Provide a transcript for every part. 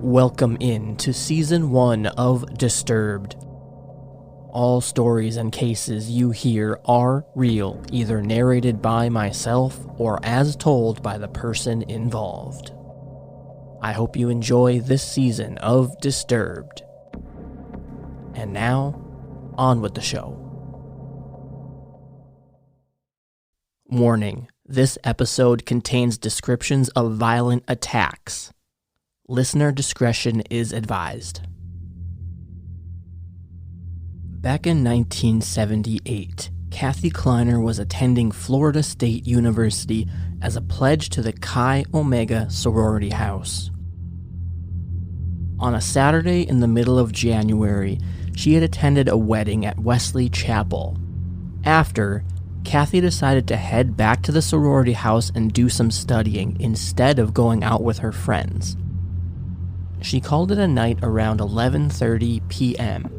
Welcome in to Season 1 of Disturbed. All stories and cases you hear are real, either narrated by myself or as told by the person involved. I hope you enjoy this season of Disturbed. And now, on with the show. Warning, this episode contains descriptions of violent attacks. Listener discretion is advised. Back in 1978, Kathy Kleiner was attending Florida State University as a pledge to the Chi Omega sorority house. On a Saturday in the middle of January, she had attended a wedding at Wesley Chapel. After, Kathy decided to head back to the sorority house and do some studying instead of going out with her friends. She called it a night around 11:30 p.m.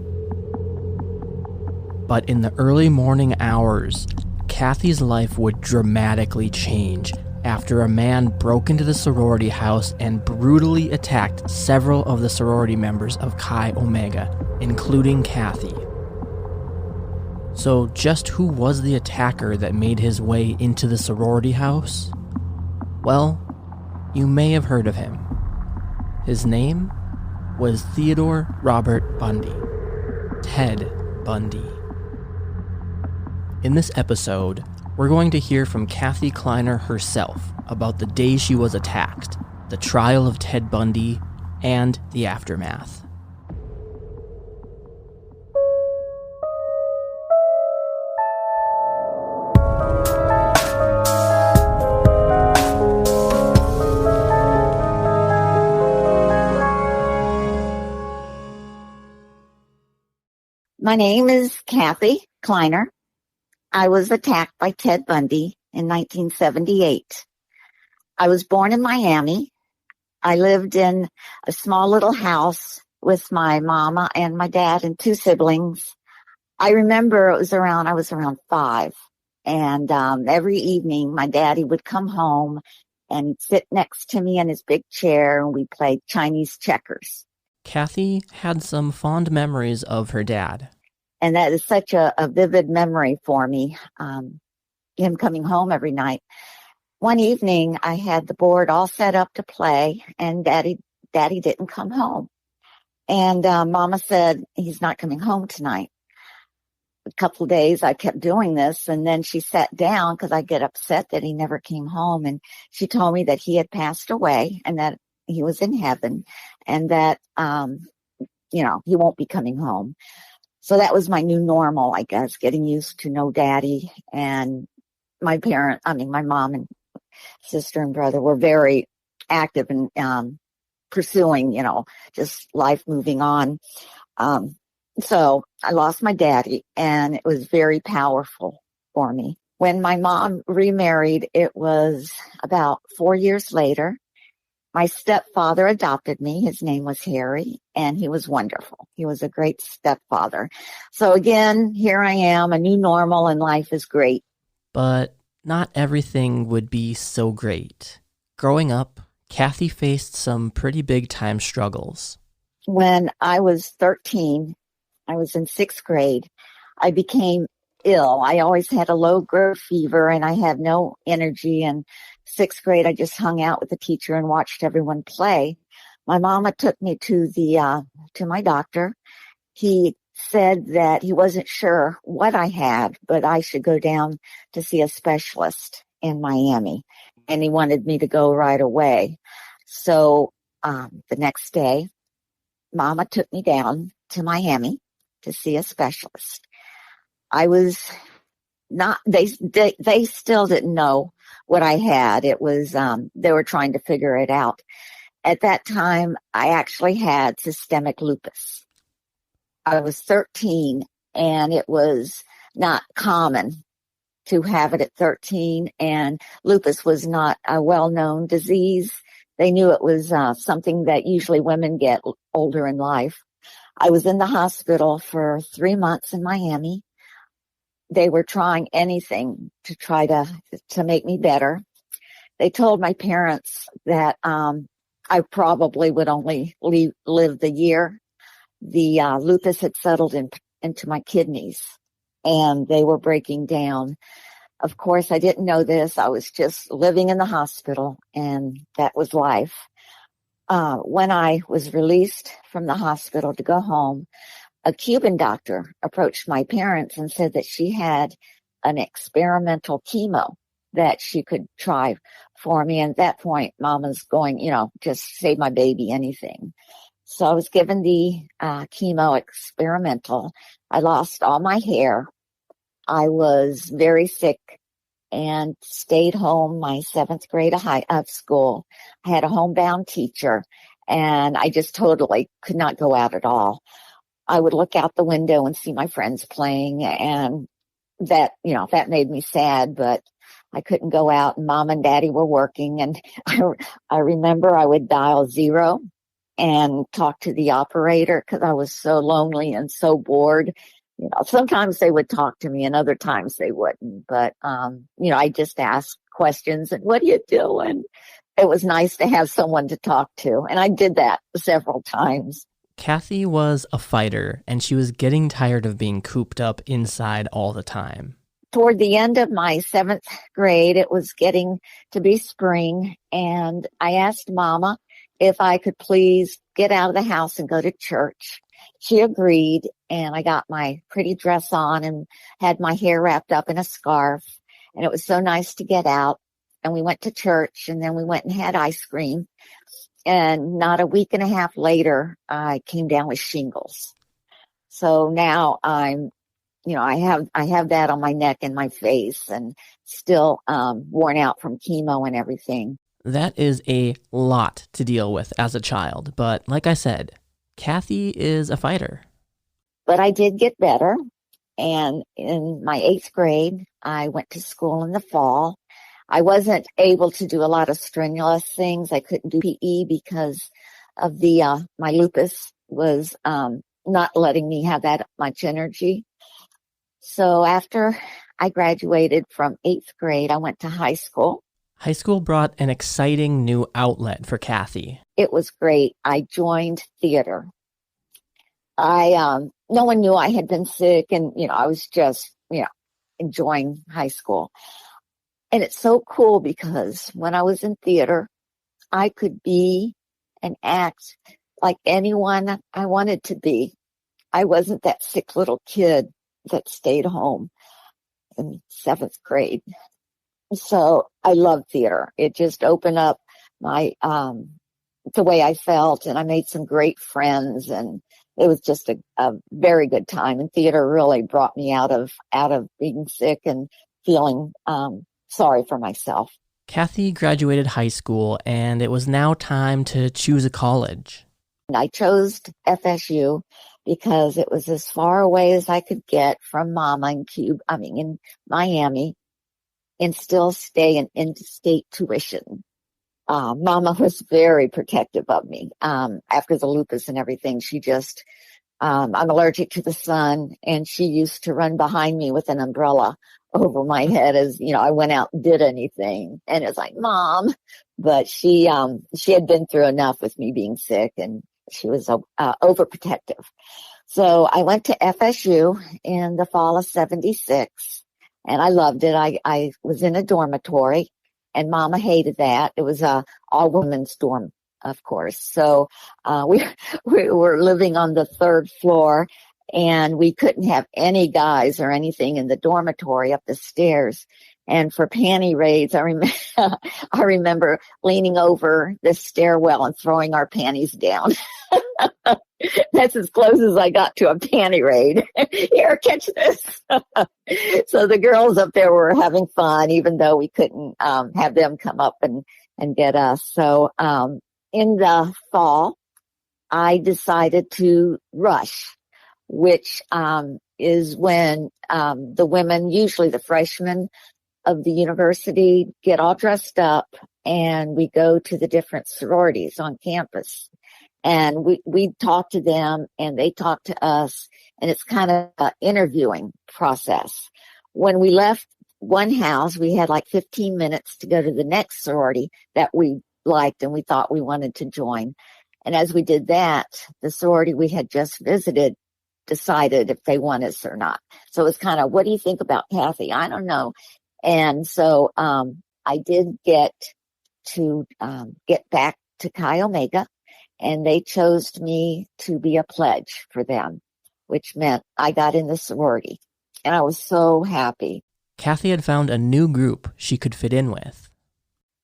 But in the early morning hours, Kathy's life would dramatically change after a man broke into the sorority house and brutally attacked several of the sorority members of Chi Omega, including Kathy. So just who was the attacker that made his way into the sorority house? Well, you may have heard of him. His name was Theodore Robert Bundy, Ted Bundy. In this episode, we're going to hear from Kathy Kleiner herself about the day she was attacked, the trial of Ted Bundy, and the aftermath. My name is Kathy Kleiner. I was attacked by Ted Bundy in 1978. I was born in Miami. I lived in a small little house with my mama and my dad and two siblings. I remember I was around 5. And every evening my daddy would come home and sit next to me in his big chair and we played Chinese checkers. Kathy had some fond memories of her dad. And that is such a vivid memory for me, him coming home every night. One evening, I had the board all set up to play, and Daddy didn't come home. And Mama said, he's not coming home tonight. A couple of days, I kept doing this, and then she sat down because I get upset that he never came home. And she told me that he had passed away and that he was in heaven and that, he won't be coming home. So that was my new normal, I guess, getting used to no daddy. And my mom and sister and brother were very active in pursuing, just life moving on. So I lost my daddy, and it was very powerful for me. When my mom remarried, it was about 4 years later. My stepfather adopted me. His name was Harry, and he was wonderful. He was a great stepfather. So again, here I am, a new normal, and life is great. But not everything would be so great. Growing up, Kathy faced some pretty big-time struggles. When I was 13, I was in 6th grade, I became ill. I always had a low growth fever, and I had no energy. And 6th grade, I just hung out with the teacher and watched everyone play. My mama took me to my doctor. He said that he wasn't sure what I had, but I should go down to see a specialist in Miami, and he wanted me to go right away. So the next day, Mama took me down to Miami to see a specialist. I was not, they still didn't know what I had. It was, they were trying to figure it out. At that time, I actually had systemic lupus. I was 13, and it was not common to have it at 13, and lupus was not a well-known disease. They knew it was something that usually women get older in life. I was in the hospital for 3 months in Miami. They were trying anything to try to make me better. They told my parents that I probably would only live the year. The lupus had settled into my kidneys and they were breaking down. Of course, I didn't know this. I was just living in the hospital and that was life. When I was released from the hospital to go home, a Cuban doctor approached my parents and said that she had an experimental chemo that she could try for me. And at that point, Mama's going, just save my baby, anything. So I was given the chemo experimental. I lost all my hair. I was very sick and stayed home my 7th grade of school. I had a homebound teacher and I just totally could not go out at all. I would look out the window and see my friends playing and that made me sad, but I couldn't go out and Mom and Daddy were working. And I remember I would dial 0 and talk to the operator because I was so lonely and so bored. Sometimes they would talk to me and other times they wouldn't. But, I just asked questions and what are you doing? It was nice to have someone to talk to. And I did that several times. Kathy was a fighter, and she was getting tired of being cooped up inside all the time. Toward the end of my 7th grade, it was getting to be spring, and I asked Mama if I could please get out of the house and go to church. She agreed, and I got my pretty dress on and had my hair wrapped up in a scarf, and it was so nice to get out. And we went to church, and then we went and had ice cream. And not a week and a half later, I came down with shingles. So now I have that on my neck and my face and still worn out from chemo and everything. That is a lot to deal with as a child. But like I said, Kathy is a fighter. But I did get better. And in my 8th grade, I went to school in the fall. I wasn't able to do a lot of strenuous things. I couldn't do PE because of my lupus was not letting me have that much energy. So after I graduated from 8th grade, I went to high school. High school brought an exciting new outlet for Kathy. It was great. I joined theater. No one knew I had been sick and, I was just, enjoying high school. And it's so cool because when I was in theater, I could be and act like anyone I wanted to be. I wasn't that sick little kid that stayed home in 7th grade. So I love theater. It just opened up my, the way I felt, and I made some great friends, and it was just a very good time. And theater really brought me out of being sick and feeling, sorry for myself. Kathy graduated high school, and it was now time to choose a college. And I chose FSU because it was as far away as I could get from Mama in Miami, and still stay in in-state tuition. Mama was very protective of me. After the lupus and everything, she just, I'm allergic to the sun, and she used to run behind me with an umbrella over my head as, I went out and did anything. And it's like, Mom, but she had been through enough with me being sick, and she was overprotective. So I went to FSU in the fall of 76, and I loved it. I was in a dormitory, and Mama hated that. It was a all women's dorm, of course. So we were living on the 3rd floor, and we couldn't have any guys or anything in the dormitory up the stairs. And for panty raids, I remember leaning over the stairwell and throwing our panties down. That's as close as I got to a panty raid. Here, catch this. So the girls up there were having fun, even though we couldn't have them come up and get us. So in the fall, I decided to rush, which is when the women, usually the freshmen of the university, get all dressed up and we go to the different sororities on campus. And we talk to them and they talk to us, and it's kind of an interviewing process. When we left one house, we had like 15 minutes to go to the next sorority that we liked and we thought we wanted to join. And as we did that, the sorority we had just visited decided if they want us or not. So it was kind of, what do you think about Kathy? I don't know. And so I did get to get back to Chi Omega, and they chose me to be a pledge for them, which meant I got in the sorority. And I was so happy. Kathy had found a new group she could fit in with.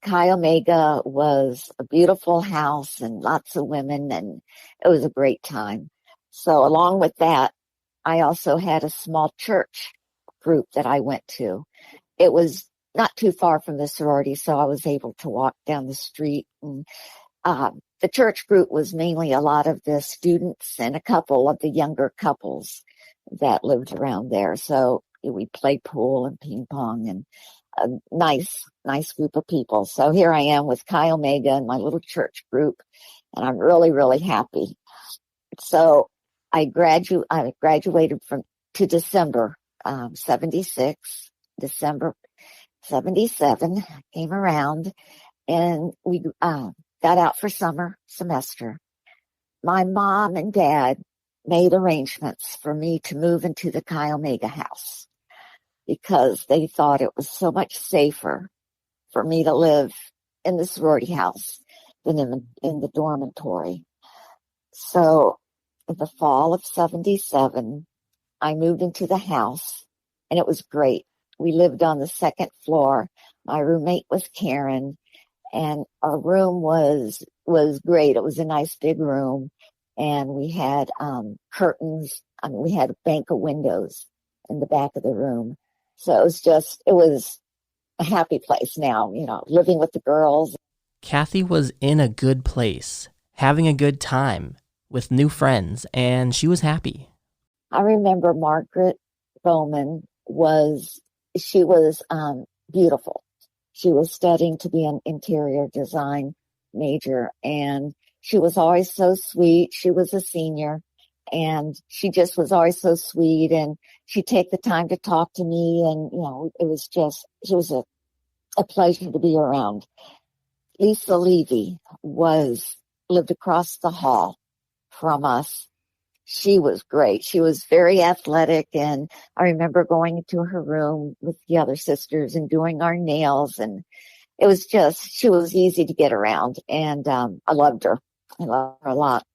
Chi Omega was a beautiful house and lots of women, and it was a great time. So along with that, I also had a small church group that I went to. It was not too far from the sorority, so I was able to walk down the street. And the church group was mainly a lot of the students and a couple of the younger couples that lived around there. So we played pool and ping pong, and a nice group of people. So here I am with Chi Omega and my little church group, and I'm really, really happy. So I graduated to December 76. December 77 came around, and we got out for summer semester. My mom and dad made arrangements for me to move into the Chi Omega house because they thought it was so much safer for me to live in the sorority house than in the dormitory. So in the fall of 77, I moved into the house, and it was great. We lived on the second floor. My roommate was Karen, and our room was great. It was a nice big room, and we had curtains. We had a bank of windows in the back of the room. So it was a happy place now, living with the girls. Kathy was in a good place, having a good time with new friends, and she was happy. I remember Margaret Bowman was beautiful. She was studying to be an interior design major, and she was always so sweet. She was a senior, and she just was always so sweet, and she'd take the time to talk to me, and, she was a pleasure to be around. Lisa Levy lived across the hall from us. She was great. She was very athletic, and I remember going into her room with the other sisters and doing our nails, and she was easy to get around, and I loved her. I loved her a lot.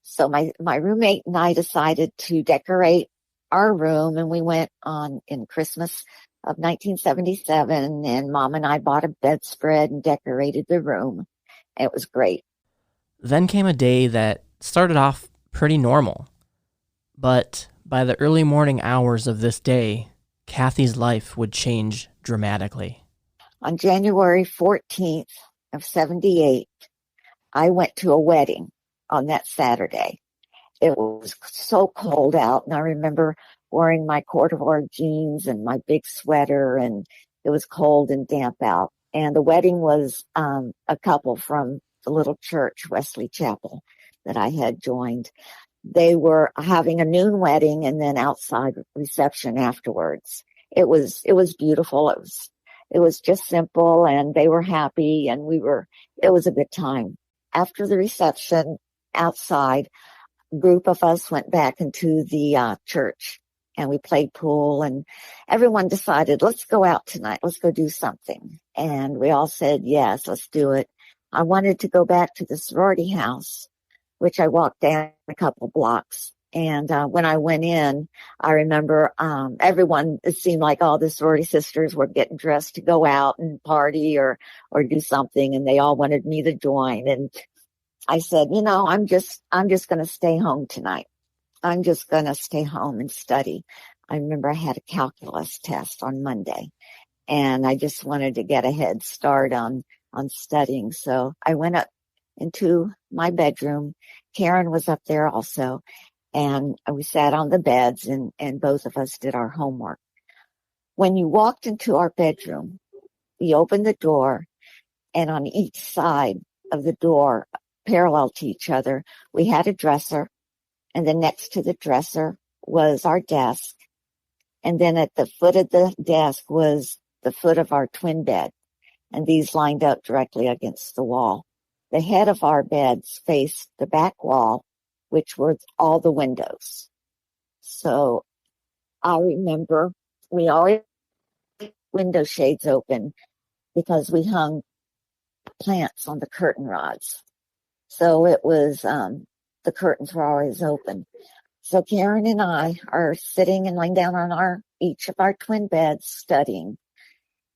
So my roommate and I decided to decorate our room, and we went in Christmas of 1977, and Mom and I bought a bedspread and decorated the room. It was great. Then came a day that started off pretty normal. But by the early morning hours of this day, Kathy's life would change dramatically. On January 14th of 78, I went to a wedding on that Saturday. It was so cold out, and I remember wearing my corduroy jeans and my big sweater, and it was cold and damp out. And the wedding was a couple from the little church, Wesley Chapel, that I had joined. They were having a noon wedding and then outside reception afterwards. It was beautiful. It was just simple, and they were happy, and it was a good time. After the reception outside, a group of us went back into the church, and we played pool, and everyone decided, let's go out tonight. Let's go do something. And we all said, yes, let's do it. I wanted to go back to the sorority house, which I walked down a couple blocks. And when I went in, I remember it seemed like all the sorority sisters were getting dressed to go out and party or do something, and they all wanted me to join. And I said, I'm just going to stay home tonight. I'm just going to stay home and study. I remember I had a calculus test on Monday, and I just wanted to get a head start on studying. So I went up into my bedroom. Karen was up there also, and we sat on the beds, and both of us did our homework. When you walked into our bedroom, we opened the door, and on each side of the door, parallel to each other, we had a dresser, and then next to the dresser was our desk, and then at the foot of the desk was the foot of our twin bed. and these lined up directly against the wall. The head of our beds faced the back wall, which were all the windows. So I remember we always had window shades open because we hung plants on the curtain rods. So it was, the curtains were always open. So Karen and I are sitting and laying down on each of our twin beds studying.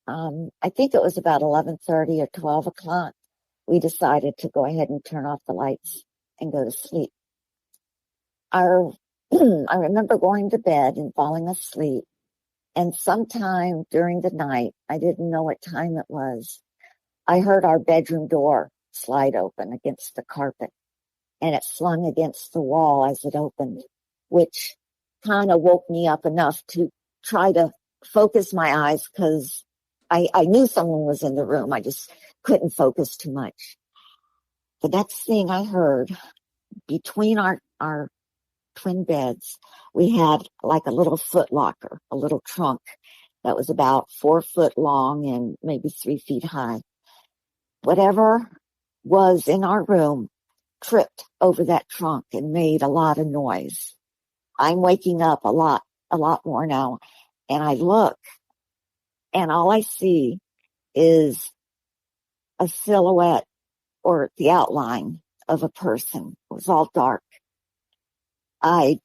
I think it was about 11:30 or 12 o'clock. We decided to go ahead and turn off the lights and go to sleep. I remember going to bed and falling asleep. And sometime during the night, I didn't know what time it was, I heard our bedroom door slide open against the carpet, and it slung against the wall as it opened, which kind of woke me up enough to try to focus my eyes because I knew someone was in the room. I just couldn't focus too much. The next thing I heard, between our twin beds, we had like a little foot locker, a little trunk that was about 4 foot long and maybe 3 feet high. Whatever was in our room tripped over that trunk and made a lot of noise. I'm waking up a lot more now, and I look, and all I see is a silhouette or the outline of a person. It was all dark. I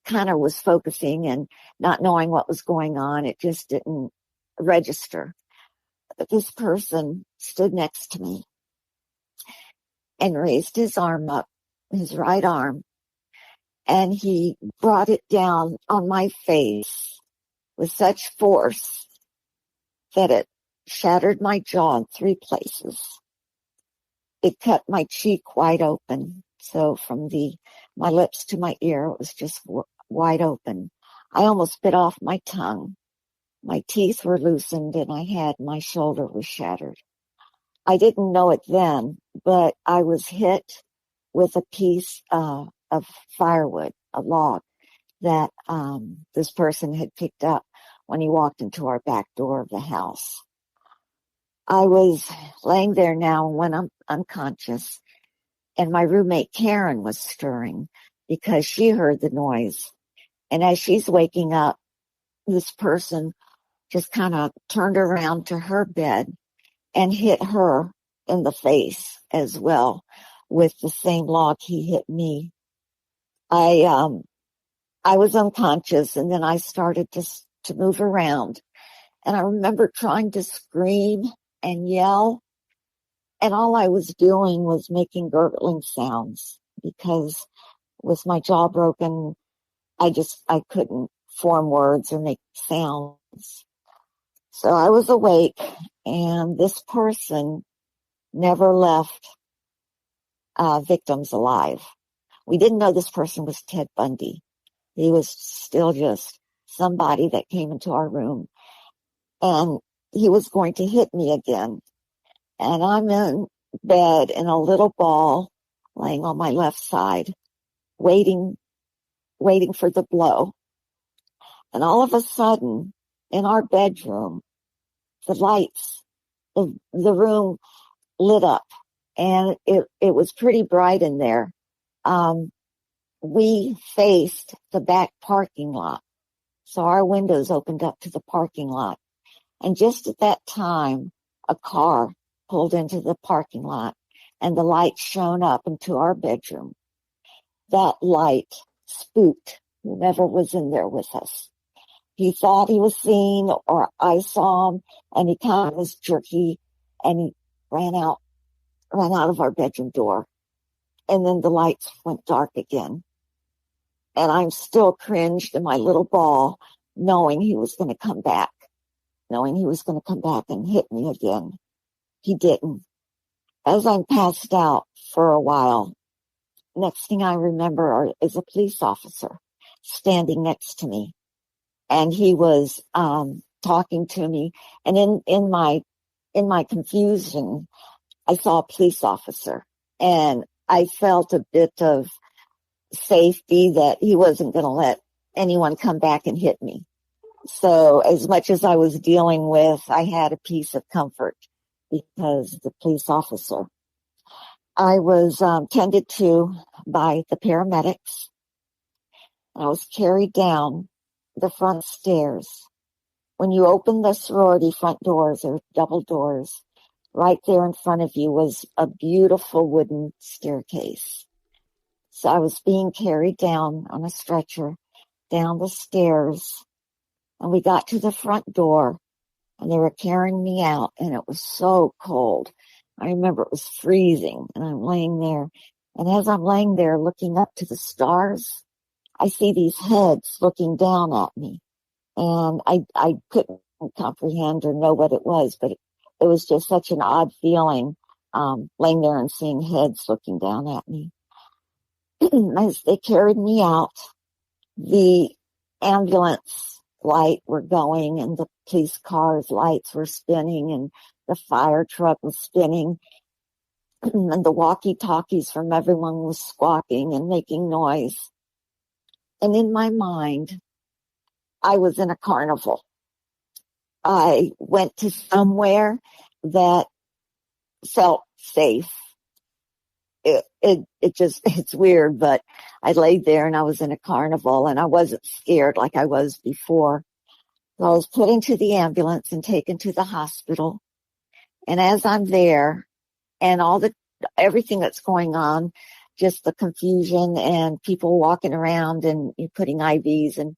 kind of was focusing and not knowing what was going on. It just didn't register. But this person stood next to me and raised his arm up, his right arm, and he brought it down on my face with such force that it shattered my jaw in 3 places. It cut my cheek wide open. So from my lips to my ear, it was just wide open. I almost bit off my tongue. My teeth were loosened and my shoulder was shattered. I didn't know it then, but I was hit with a piece of firewood, a log that this person had picked up when he walked into our back door of the house. I was laying there now when I'm unconscious, and my roommate Karen was stirring because she heard the noise. And as she's waking up, this person just kind of turned around to her bed and hit her in the face as well with the same log he hit me. I was unconscious, and then I started to move around. And I remember trying to scream and yell, and all I was doing was making gurgling sounds because with my jaw broken, I couldn't form words or make sounds. So I was awake, and this person never left victims alive. We didn't know this person was Ted Bundy. He was still just somebody that came into our room, and he was going to hit me again. And I'm in bed in a little ball laying on my left side, waiting for the blow. And all of a sudden, in our bedroom, the lights of the room lit up, and it was pretty bright in there. We faced the back parking lot, so our windows opened up to the parking lot. And just at that time, a car pulled into the parking lot, and the light shone up into our bedroom. That light spooked whoever was in there with us. He thought he was seen, or I saw him, and he kind of was jerky, and he ran out of our bedroom door. And then the lights went dark again. And I'm still cringed in my little ball, knowing he was going to come back and hit me again. He didn't. As I'm passed out for a while, next thing I remember is a police officer standing next to me. And he was talking to me. And in my confusion, I saw a police officer. And I felt a bit of safety that he wasn't going to let anyone come back and hit me. So as much as I was dealing with, I had a piece of comfort because the police officer. I was tended to by the paramedics. I was carried down the front stairs. When you open the sorority front doors or double doors, right there in front of you was a beautiful wooden staircase. So I was being carried down on a stretcher down the stairs, and we got to the front door, and they were carrying me out, and it was so cold. I remember it was freezing, and I'm laying there. And as I'm laying there looking up to the stars, I see these heads looking down at me. And I couldn't comprehend or know what it was, but it was just such an odd feeling, laying there and seeing heads looking down at me. As they carried me out, the ambulance light were going and the police cars' lights were spinning and the fire truck was spinning and the walkie-talkies from everyone was squawking and making noise. And in my mind, I was in a carnival. I went to somewhere that felt safe. It's weird, but I laid there and I was in a carnival and I wasn't scared like I was before. So I was put into the ambulance and taken to the hospital. And as I'm there and everything that's going on, just the confusion and people walking around and putting IVs and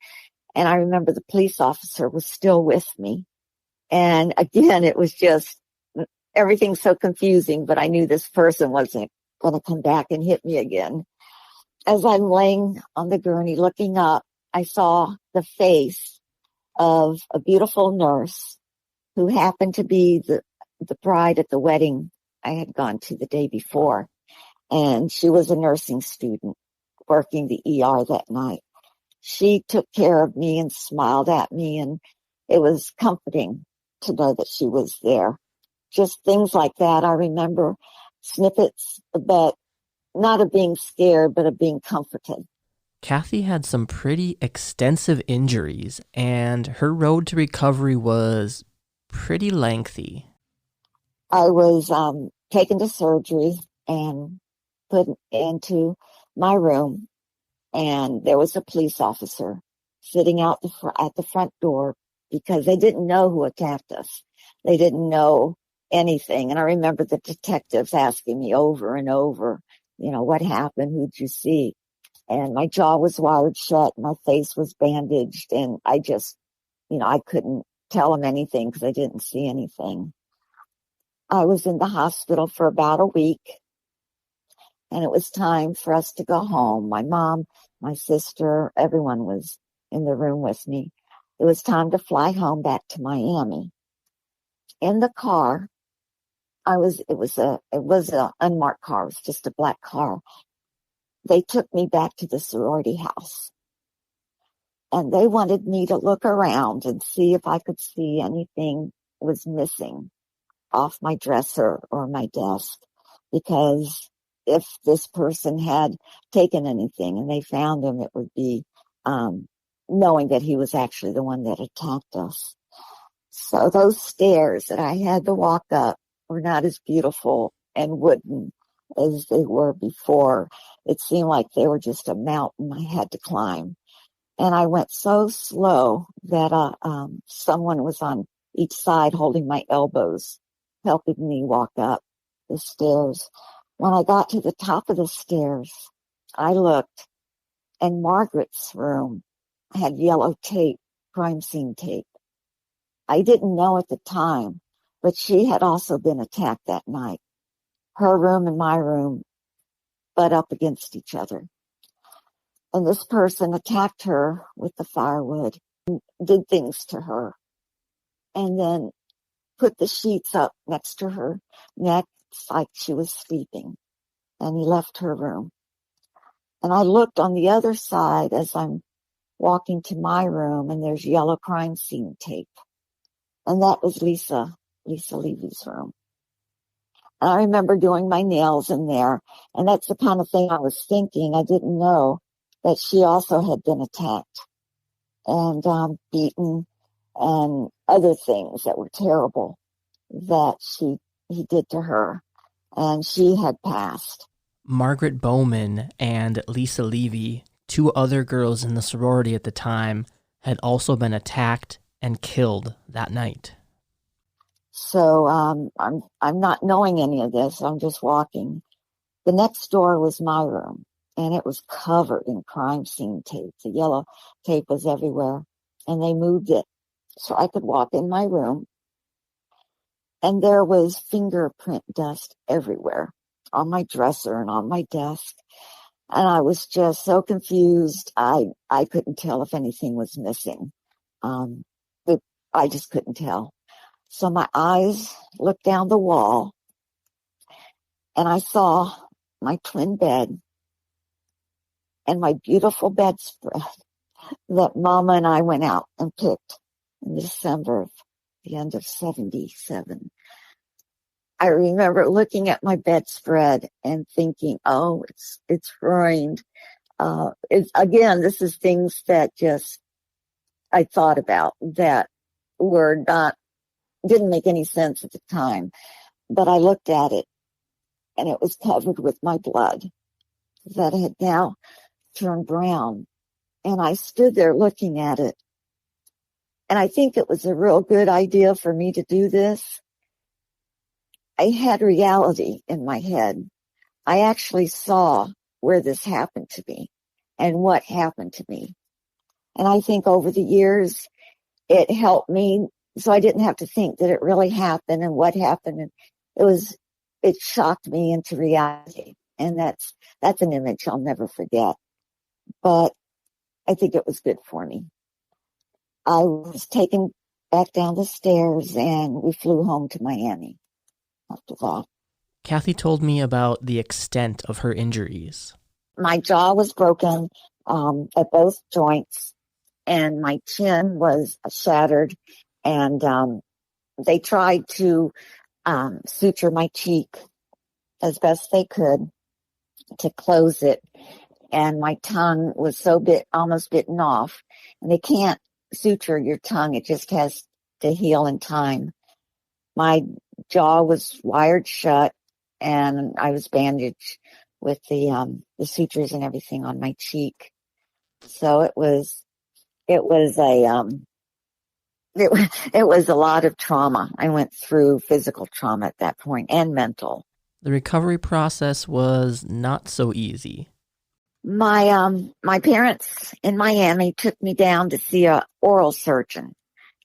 I remember the police officer was still with me. And again, it was just everything so confusing, but I knew this person wasn't going to come back and hit me again. As I'm laying on the gurney looking up, I saw the face of a beautiful nurse who happened to be the bride at the wedding I had gone to the day before. And she was a nursing student working the ER that night. She took care of me and smiled at me, and it was comforting to know that she was there. Just things like that. I remember snippets, but not of being scared, but of being comforted. Kathy had some pretty extensive injuries, and her road to recovery was pretty lengthy. I was taken to surgery and put into my room, and there was a police officer sitting out at the front door because they didn't know who attacked us. They didn't know anything. And I remember the detectives asking me over and over, what happened? Who'd you see? And my jaw was wired shut. My face was bandaged. And I just, I couldn't tell them anything because I didn't see anything. I was in the hospital for about a week. And it was time for us to go home. My mom, my sister, everyone was in the room with me. It was time to fly home back to Miami. In the car, it was a unmarked car. It was just a black car. They took me back to the sorority house. And they wanted me to look around and see if I could see anything was missing off my dresser or my desk. Because if this person had taken anything and they found him, it would be knowing that he was actually the one that attacked us. So those stairs that I had to walk up were not as beautiful and wooden as they were before. It seemed like they were just a mountain I had to climb. And I went so slow that someone was on each side holding my elbows, helping me walk up the stairs. When I got to the top of the stairs, I looked, and Margaret's room had yellow tape, crime scene tape. I didn't know at the time, but she had also been attacked that night. Her room and my room butt up against each other. And this person attacked her with the firewood, did things to her, and then put the sheets up next to her neck like she was sleeping. And he left her room. And I looked on the other side as I'm walking to my room, and there's yellow crime scene tape. And that was Lisa Levy's room. And I remember doing my nails in there. And that's the kind of thing I was thinking. I didn't know that she also had been attacked and beaten and other things that were terrible that she he did to her, and she had passed. Margaret Bowman and Lisa Levy, two other girls in the sorority at the time, had also been attacked and killed that night. So I'm not knowing any of this. I'm just walking. The next door was my room, and it was covered in crime scene tape. The yellow tape was everywhere, and they moved it so I could walk in my room. And there was fingerprint dust everywhere on my dresser and on my desk. And I was just so confused. I couldn't tell if anything was missing. I just couldn't tell. So my eyes looked down the wall, and I saw my twin bed and my beautiful bedspread that Mama and I went out and picked in December of the end of 77. I remember looking at my bedspread and thinking, oh, it's ruined. Again, this is things that just I thought about that didn't make any sense at the time. But I looked at it, and it was covered with my blood that had now turned brown. And I stood there looking at it. And I think it was a real good idea for me to do this. I had reality in my head. I actually saw where this happened to me and what happened to me. And I think over the years, it helped me so I didn't have to think that it really happened and what happened. And it shocked me into reality. And that's an image I'll never forget. But I think it was good for me. I was taken back down the stairs, and we flew home to Miami after that. Kathy told me about the extent of her injuries. My jaw was broken at both joints, and my chin was shattered, and they tried to suture my cheek as best they could to close it, and my tongue was almost bitten off, and they can't suture your tongue. It just has to heal in time. My jaw was wired shut, and I was bandaged with the sutures and everything on my cheek. So it was a lot of trauma. I went through physical trauma at that point and mental. The recovery process was not so easy. My parents in Miami took me down to see an oral surgeon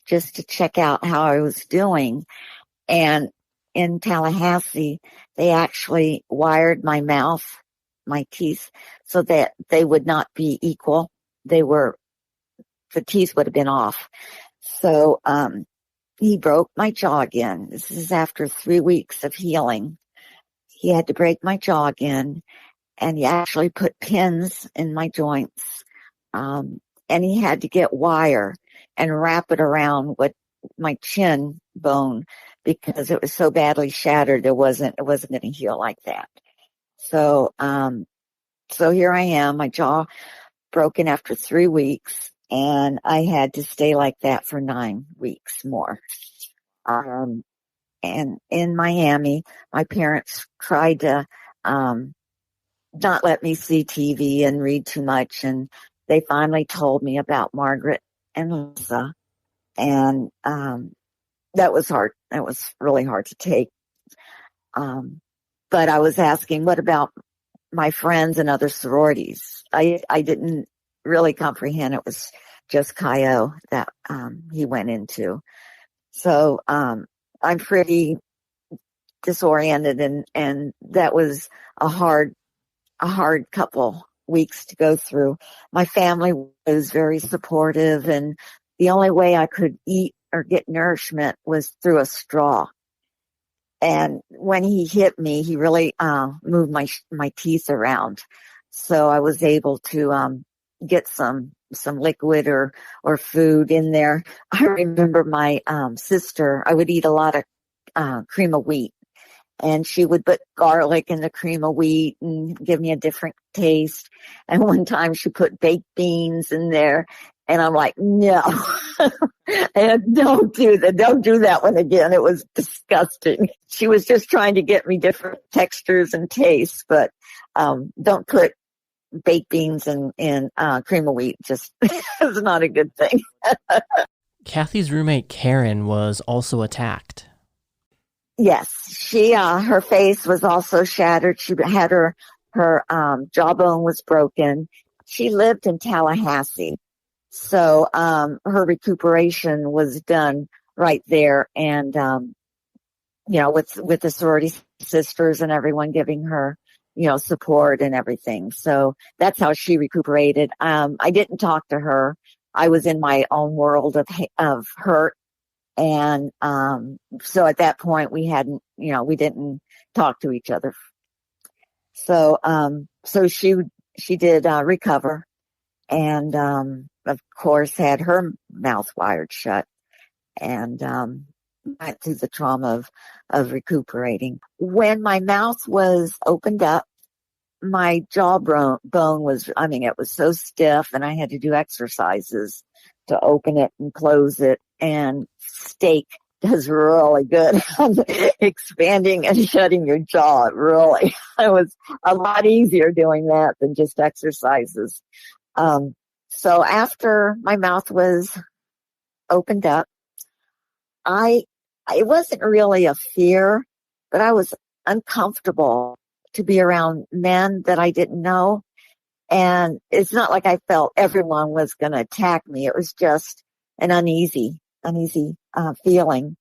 just to check out how I was doing. And in Tallahassee, they actually wired my mouth, my teeth, so that they would not be equal. The teeth would have been off. So he broke my jaw again. This is after 3 weeks of healing. He had to break my jaw again, and he actually put pins in my joints. And he had to get wire and wrap it around my chin bone because it was so badly shattered. It wasn't going to heal like that. So here I am, my jaw broken after 3 weeks, and I had to stay like that for 9 weeks more. And in Miami, my parents tried to not let me see TV and read too much, and they finally told me about Margaret and Lisa, and that was hard. That was really hard to take. But I was asking, what about my friends and other sororities? I didn't really comprehend it was just Chi-O that he went into. So I'm pretty disoriented, and that was a hard couple weeks to go through. My family was very supportive, and the only way I could eat or get nourishment was through a straw. And when he hit me, he really moved my teeth around, so I was able to get some liquid or food in there. I remember my sister. I would eat a lot of cream of wheat, and she would put garlic in the cream of wheat and give me a different taste. And one time she put baked beans in there, And I'm like, no, and don't do that. Don't do that one again. It was disgusting. She was just trying to get me different textures and tastes, but don't put baked beans in cream of wheat. Just is not a good thing. Kathy's roommate Karen was also attacked. Yes, she her face was also shattered. She had her jawbone was broken. She lived in Tallahassee. So, her recuperation was done right there. And, with the sorority sisters and everyone giving her, support and everything. So that's how she recuperated. I didn't talk to her. I was in my own world of hurt. And, so at that point we didn't talk to each other. So, so she did, recover. And, of course, had her mouth wired shut and went through the trauma of recuperating. When my mouth was opened up, my jawbone was, it was so stiff, and I had to do exercises to open it and close it. And steak does really good on expanding and shutting your jaw. Really, it was a lot easier doing that than just exercises. So after my mouth was opened up, it wasn't really a fear, but I was uncomfortable to be around men that I didn't know. And it's not like I felt everyone was going to attack me. It was just an uneasy feeling.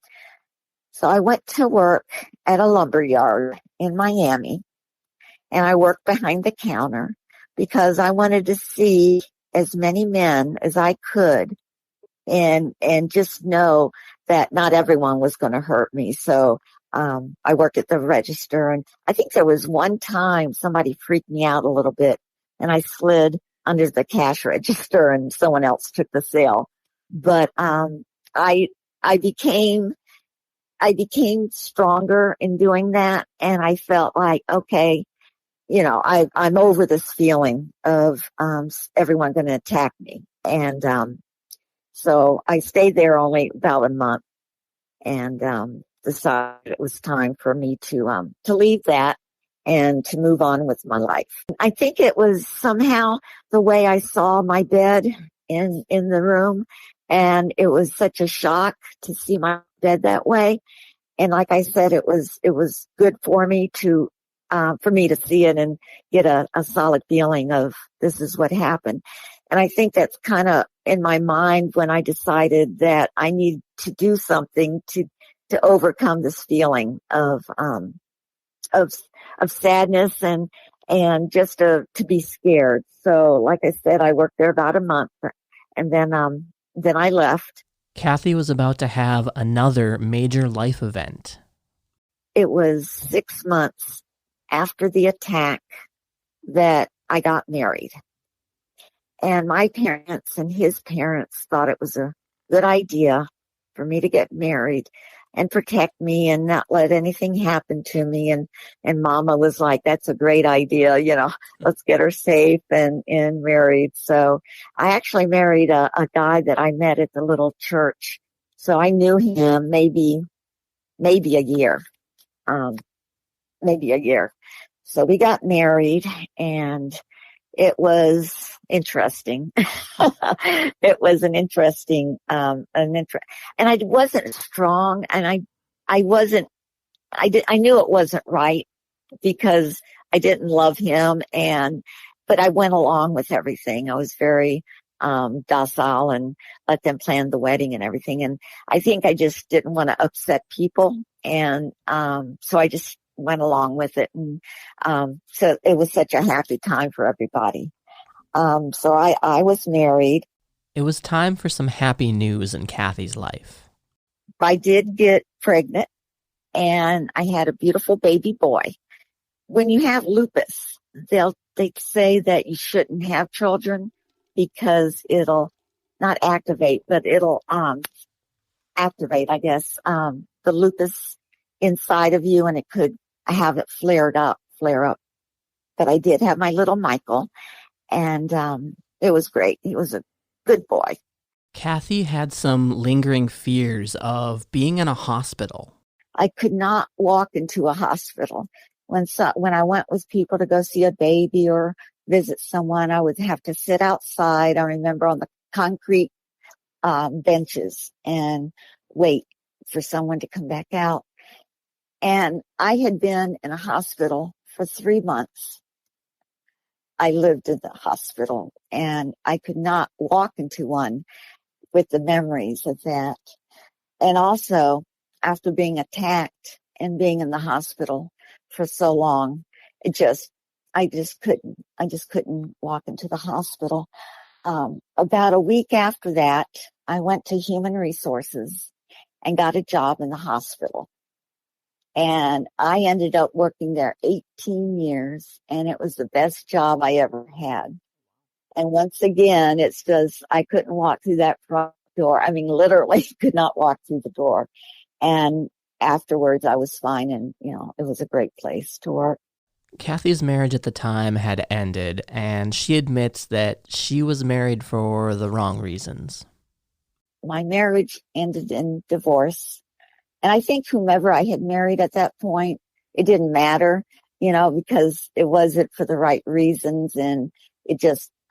So I went to work at a lumber yard in Miami, and I worked behind the counter because I wanted to see as many men as I could and just know that not everyone was going to hurt me. So, I worked at the register, and I think there was one time somebody freaked me out a little bit, and I slid under the cash register and someone else took the sale. But, I became stronger in doing that. And I felt like, okay, I'm over this feeling of, everyone going to attack me. And, so I stayed there only about a month and, decided it was time for me to leave that and to move on with my life. I think it was somehow the way I saw my bed in the room. And it was such a shock to see my bed that way. And like I said, it was good for me to see it and get a solid feeling of this is what happened. And I think that's kind of in my mind when I decided that I need to do something to overcome this feeling of sadness and just to be scared. So like I said, I worked there about a month, and then I left. Kathy was about to have another major life event. It was 6 months after the attack that I got married. And my parents and his parents thought it was a good idea for me to get married and protect me and not let anything happen to me. And Mama was like, that's a great idea. Let's get her safe and married. So I actually married a guy that I met at the little church. So I knew him maybe a year, So we got married, and it was interesting. It was an interesting, and I wasn't strong, and I knew it wasn't right because I didn't love him, but I went along with everything. I was very, docile and let them plan the wedding and everything. And I think I just didn't want to upset people. And, so I just went along with it. And, so it was such a happy time for everybody. So I was married. It was time for some happy news in Kathy's life. I did get pregnant, and I had a beautiful baby boy. When you have lupus, they say that you shouldn't have children because it'll not activate, but it'll activate, I guess, the lupus inside of you, and it could have it flare up. But I did have my little Michael. And, it was great. He was a good boy. Kathy had some lingering fears of being in a hospital. I could not walk into a hospital. When I went with people to go see a baby or visit someone, I would have to sit outside. I remember on the concrete benches and wait for someone to come back out. And I had been in a hospital for 3 months. I lived in the hospital and I could not walk into one with the memories of that. And also, after being attacked and being in the hospital for so long, I just couldn't walk into the hospital. About a week after that, I went to Human Resources and got a job in the hospital. And I ended up working there 18 years, and it was the best job I ever had. And once again, it's just, I couldn't walk through that front door. I mean, literally could not walk through the door. And afterwards I was fine. And, it was a great place to work. Kathy's marriage at the time had ended, and she admits that she was married for the wrong reasons. My marriage ended in divorce. And I think whomever I had married at that point, it didn't matter, because it wasn't for the right reasons. And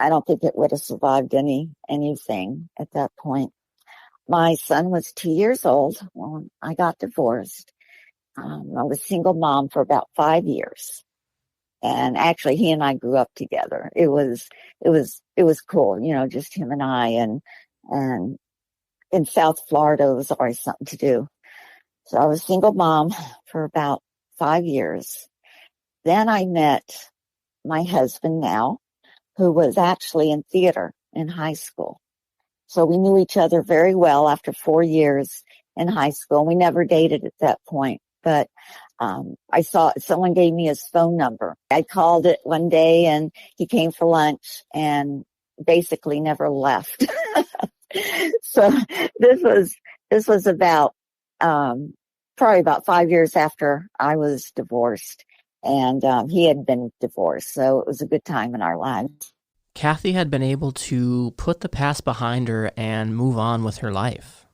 I don't think it would have survived anything at that point. My son was 2 years old when I got divorced. I was single mom for about 5 years. And actually he and I grew up together. It was cool, just him and I, and in South Florida, it was always something to do. So I was single mom for about 5 years. Then I met my husband now, who was actually in theater in high school. So we knew each other very well after 4 years in high school. We never dated at that point, but I saw someone gave me his phone number. I called it one day and he came for lunch and basically never left. So this was about probably about 5 years after I was divorced, and he had been divorced. So it was a good time in our lives. Kathy had been able to put the past behind her and move on with her life.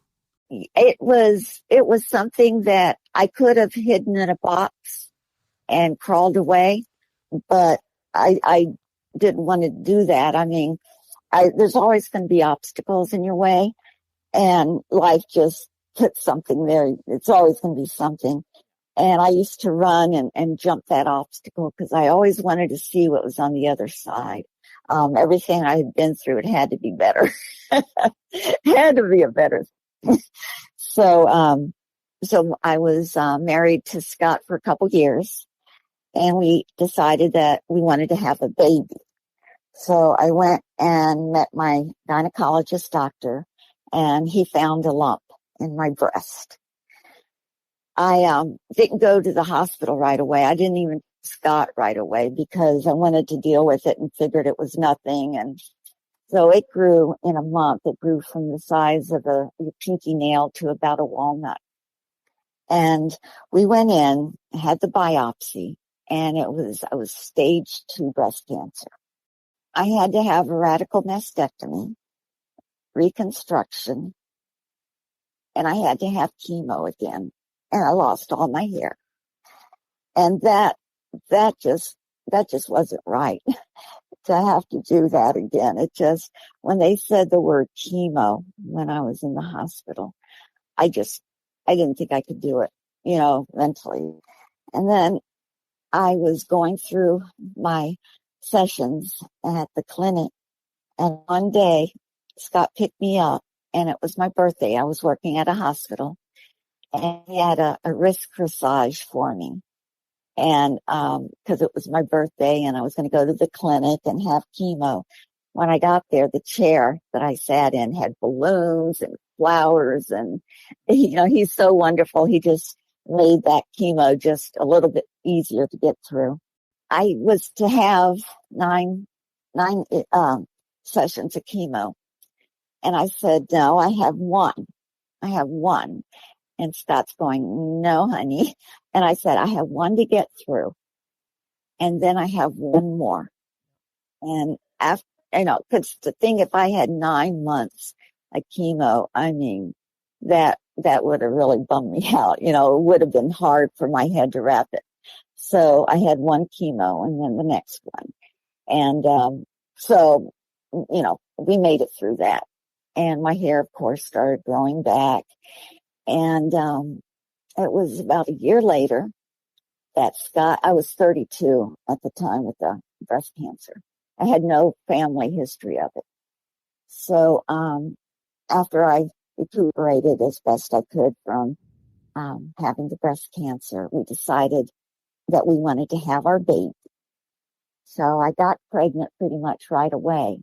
It was something that I could have hidden in a box and crawled away, but I didn't want to do that. I mean, there's always going to be obstacles in your way, and life just puts something there. It's always going to be something. And I used to run and jump that obstacle because I always wanted to see what was on the other side. Everything I had been through, it had to be better. It had to be a better. So I was married to Scott for a couple years, and we decided that we wanted to have a baby. So I went and met my gynecologist doctor, and he found a lump in my breast. I didn't go to the hospital right away. I didn't even Scott right away because I wanted to deal with it and figured it was nothing. And so it grew in a month. It grew from the size of a pinky nail to about a walnut. And we went in, had the biopsy, and I was stage 2 breast cancer. I had to have a radical mastectomy, reconstruction, and I had to have chemo again. And I lost all my hair. And that just wasn't right to have to do that again. When they said the word chemo when I was in the hospital, I didn't think I could do it, mentally. And then I was going through my sessions at the clinic, and one day Scott picked me up, and it was my birthday. I was working at a hospital, and he had a wrist massage for me. And because it was my birthday and I was going to go to the clinic and have chemo. When I got there, the chair that I sat in had balloons and flowers, and he's so wonderful. He just made that chemo just a little bit easier to get through. I was to have nine sessions of chemo, and I said, no, I have one. And Scott's going, no, honey. And I said, I have one to get through. And then I have one more. And because the thing, if I had 9 months of chemo, I mean, that would have really bummed me out. It would have been hard for my head to wrap it. So I had one chemo and then the next one. And, so, we made it through that. And my hair, of course, started growing back. And, it was about a year later that I was 32 at the time with the breast cancer. I had no family history of it. So, after I recuperated as best I could from, having the breast cancer, we decided that we wanted to have our baby. So I got pregnant pretty much right away.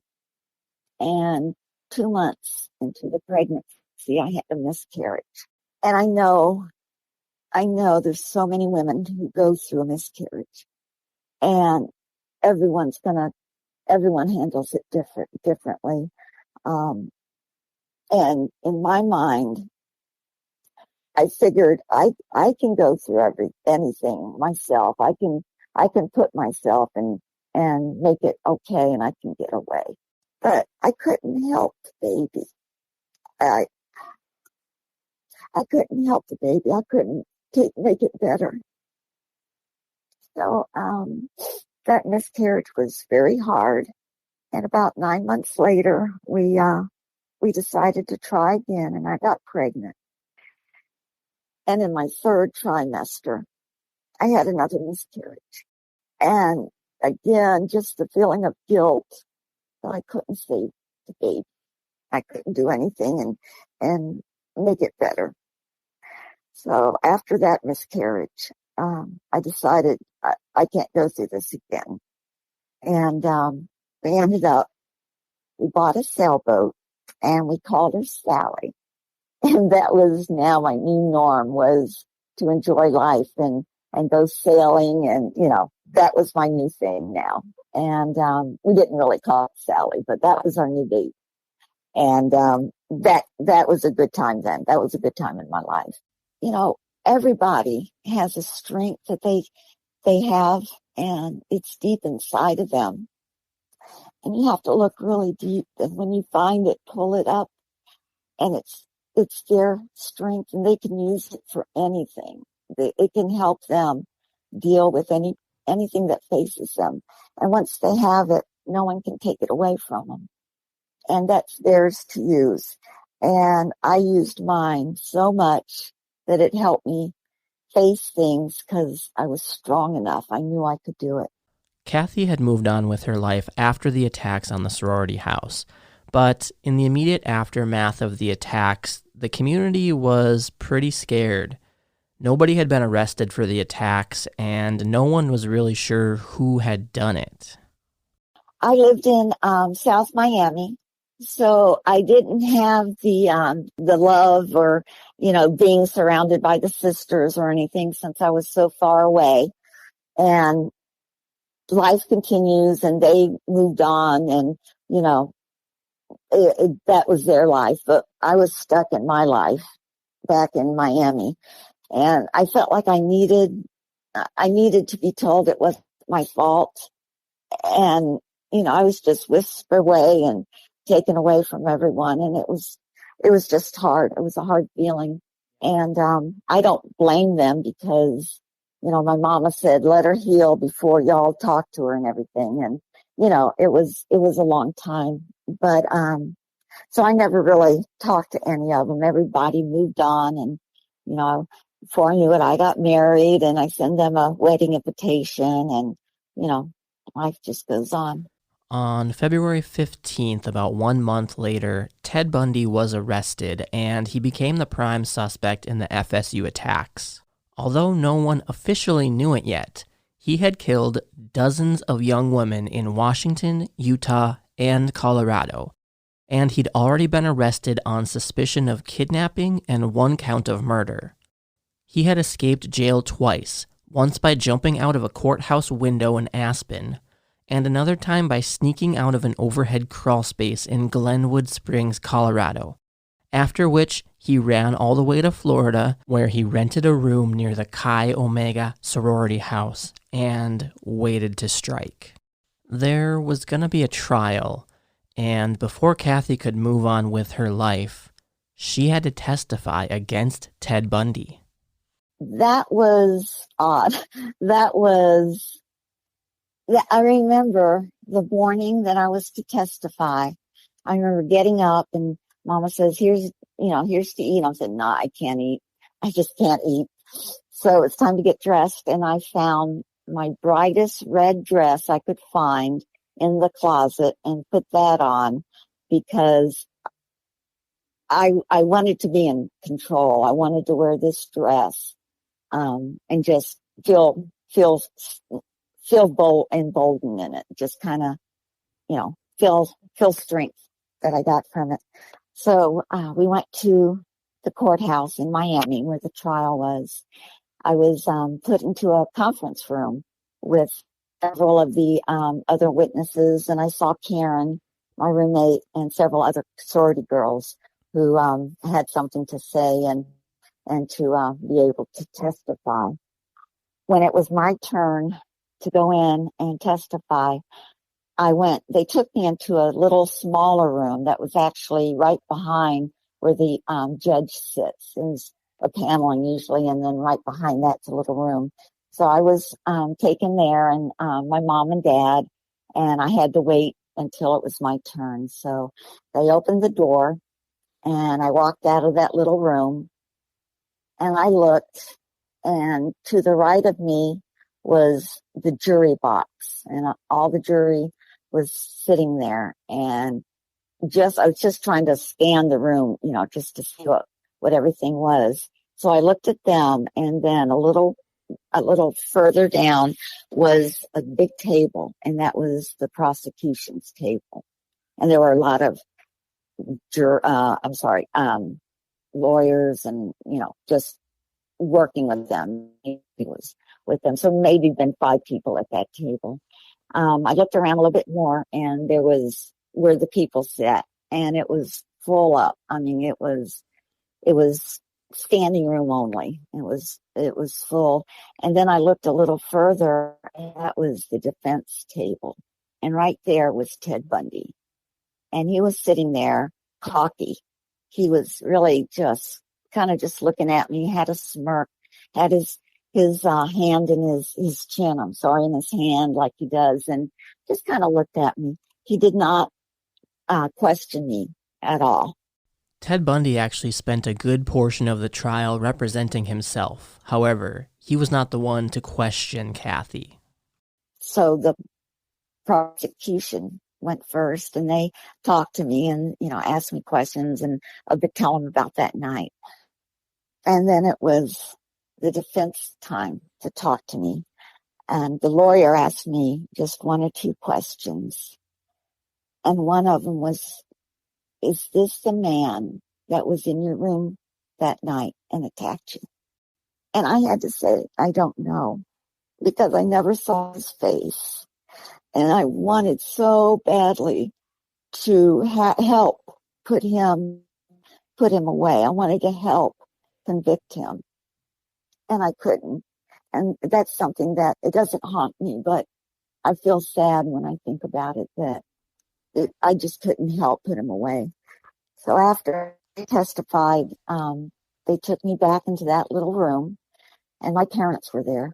And 2 months into the pregnancy, I had a miscarriage. And I know there's so many women who go through a miscarriage, and everyone handles it differently. And in my mind, I figured I can go through anything myself. I can put myself and make it okay, and I can get away. But I couldn't help the baby. I couldn't help the baby. I couldn't make it better. So that miscarriage was very hard. And about 9 months later, we decided to try again, and I got pregnant. And in my third trimester, I had another miscarriage. And again, just the feeling of guilt that I couldn't save the baby. I couldn't do anything and make it better. So after that miscarriage, I decided I can't go through this again. And we bought a sailboat, and we called her Sally. And that was now my new norm, was to enjoy life and go sailing. And, that was my new thing now. And we didn't really call it Sally, but that was our new baby. And that was a good time then. That was a good time in my life. Everybody has a strength that they have, and it's deep inside of them. And you have to look really deep. And when you find it, pull it up. And it's their strength, and they can use it for anything. It can help them deal with anything that faces them. And once they have it, no one can take it away from them. And that's theirs to use. And I used mine so much that it helped me face things because I was strong enough. I knew I could do it. Kathy had moved on with her life after the attacks on the sorority house. But in the immediate aftermath of the attacks, the community was pretty scared. Nobody had been arrested for the attacks, and no one was really sure who had done it. I lived in South Miami, so I didn't have the love or, being surrounded by the sisters or anything, since I was so far away. And life continues, and they moved on, and, that was their life. But I was stuck in my life back in Miami, and I felt like I needed to be told it wasn't my fault. And, I was just whisked away and taken away from everyone. And it was just hard. It was a hard feeling. And, I don't blame them because, my mama said, let her heal before y'all talk to her and everything. And, it was a long time. But, so I never really talked to any of them. Everybody moved on. And, before I knew it, I got married, and I sent them a wedding invitation, and, life just goes on. On February 15th, about 1 month later, Ted Bundy was arrested, and he became the prime suspect in the FSU attacks. Although no one officially knew it yet, he had killed dozens of young women in Washington, Utah, and Colorado, and he'd already been arrested on suspicion of kidnapping and 1 count of murder. He had escaped jail twice, once by jumping out of a courthouse window in Aspen, and another time by sneaking out of an overhead crawl space in Glenwood Springs, Colorado, after which he ran all the way to Florida, where he rented a room near the Chi Omega sorority house and waited to strike. There was going to be a trial, And before Kathy could move on with her life, she had to testify against Ted Bundy. That was odd. That was, I remember the morning that I was to testify. I remember getting up and Mama says, here's to eat. I said, no, I can't eat. I just can't eat. So it's time to get dressed. And I found my brightest red dress I could find in the closet and put that on because I wanted to be in control. I wanted to wear this dress, and just feel bold, emboldened in it. Just kind of, feel strength that I got from it. So, we went to the courthouse in Miami where the trial was. I was, put into a conference room with several of the, other witnesses, and I saw Karen, my roommate, and several other sorority girls who, had something to say and to, be able to testify. When it was my turn to go in and testify, they took me into a little smaller room that was actually right behind where the judge sits. There's a paneling usually, and then right behind that's a little room. So I was taken there, and my mom and dad, and I had to wait until it was my turn. So they opened the door, and I walked out of that little room, and I looked, and to the right of me was the jury box, and all the jury was sitting there, and I was just trying to scan the room, just to see what everything was. So I looked at them, and then a little further down was a big table, and that was the prosecution's table. And there were a lot of lawyers and, just working with them. He was with them. So maybe been 5 people at that table. I looked around a little bit more, and there was where the people sat, and it was full up. I mean, it was standing room only. It was full. And then I looked a little further, and that was the defense table. And right there was Ted Bundy. And he was sitting there cocky. He was really just kind of just looking at me. He had a smirk, had his hand in his chin, in his hand like he does, and just kind of looked at me. He did not question me at all. Ted Bundy actually spent a good portion of the trial representing himself. However, he was not the one to question Kathy. So the prosecution went first, and they talked to me and, asked me questions, and I would tell them about that night. And then it was the defense time to talk to me. And the lawyer asked me just 1 or 2 questions. And one of them was, is this the man that was in your room that night and attacked you? And I had to say, I don't know, because I never saw his face. And I wanted so badly to help put him away. I wanted to help convict him. And I couldn't. And that's something that it doesn't haunt me, but I feel sad when I think about it that I just couldn't help put him away. So after I testified, they took me back into that little room, and my parents were there.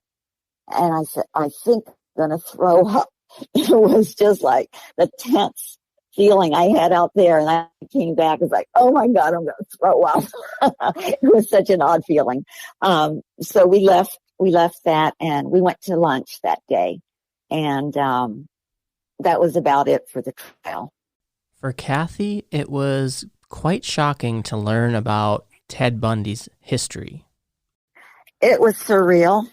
And I said, I think I'm going to throw up. It was just like the tense feeling I had out there. And I came back, it was like, oh my God, I'm going to throw up. It was such an odd feeling. So we left that, and we went to lunch that day. And that was about it for the trial. For Kathy, it was quite shocking to learn about Ted Bundy's history. It was surreal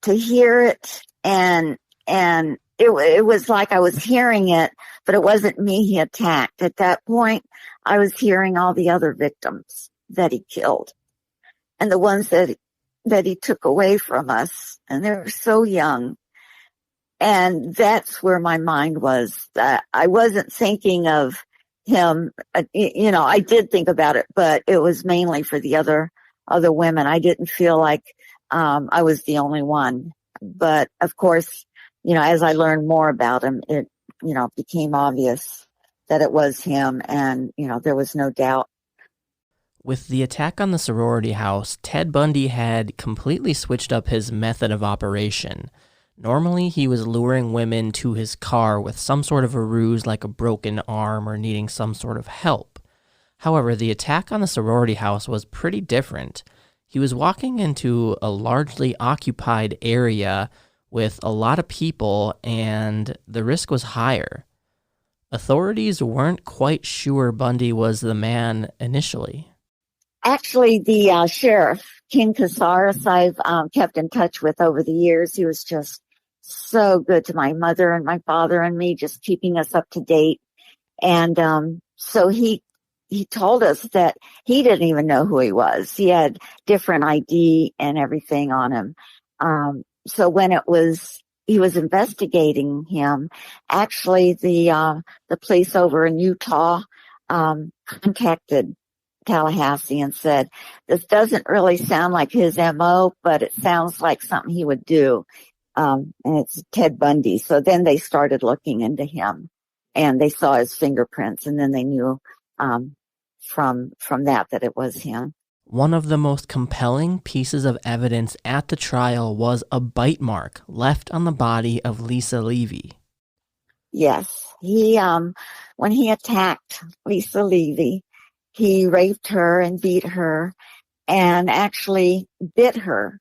to hear it, and it was like I was hearing it, but it wasn't me he attacked. At that point, I was hearing all the other victims that he killed, and the ones that he took away from us, and they were so young. And that's where my mind was. I wasn't thinking of him. I did think about it, but it was mainly for the other women. I didn't feel like I was the only one. But of course, as I learned more about him, it became obvious that it was him, and there was no doubt. With the attack on the sorority house, Ted Bundy had completely switched up his method of operation. Normally, he was luring women to his car with some sort of a ruse like a broken arm or needing some sort of help. However, the attack on the sorority house was pretty different. He was walking into a largely occupied area with a lot of people, and the risk was higher. Authorities weren't quite sure Bundy was the man initially. Actually, the sheriff, King Casares, I've kept in touch with over the years. He was just so good to my mother and my father and me, just keeping us up to date. And so he told us that he didn't even know who he was. He had different ID and everything on him. So when he was investigating him, actually the police over in Utah contacted Tallahassee and said, this doesn't really sound like his MO, but it sounds like something he would do. And it's Ted Bundy. So then they started looking into him, and they saw his fingerprints, and then they knew from that it was him. One of the most compelling pieces of evidence at the trial was a bite mark left on the body of Lisa Levy. Yes, when he attacked Lisa Levy, he raped her and beat her and actually bit her,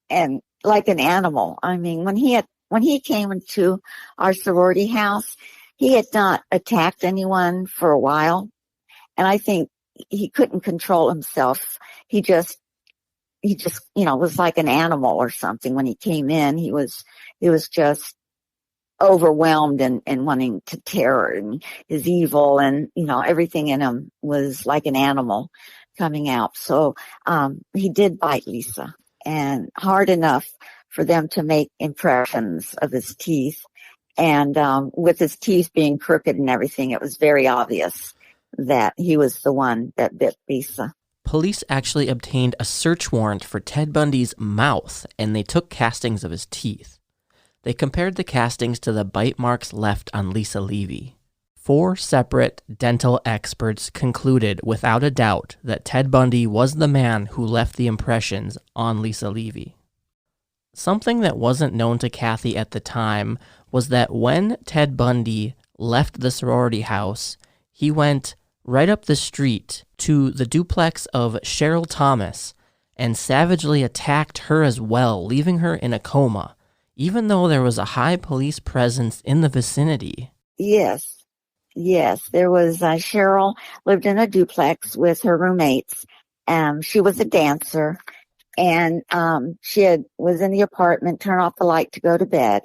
and like an animal. I mean, when he came into our sorority house, he had not attacked anyone for a while. And I think he couldn't control himself. He just, was like an animal or something. When he came in, he was just overwhelmed and wanting to tear, and his evil, and everything in him was like an animal coming out. So he did bite Lisa, and hard enough for them to make impressions of his teeth. And with his teeth being crooked and everything, it was very obvious that he was the one that bit Lisa. Police actually obtained a search warrant for Ted Bundy's mouth, and they took castings of his teeth. They compared the castings to the bite marks left on Lisa Levy. 4 separate dental experts concluded without a doubt that Ted Bundy was the man who left the impressions on Lisa Levy. Something that wasn't known to Kathy at the time was that when Ted Bundy left the sorority house, he went right up the street to the duplex of Cheryl Thomas and savagely attacked her as well, leaving her in a coma, even though there was a high police presence in the vicinity. Yes, there was Cheryl lived in a duplex with her roommates. She was a dancer, and she was in the apartment, turned off the light to go to bed,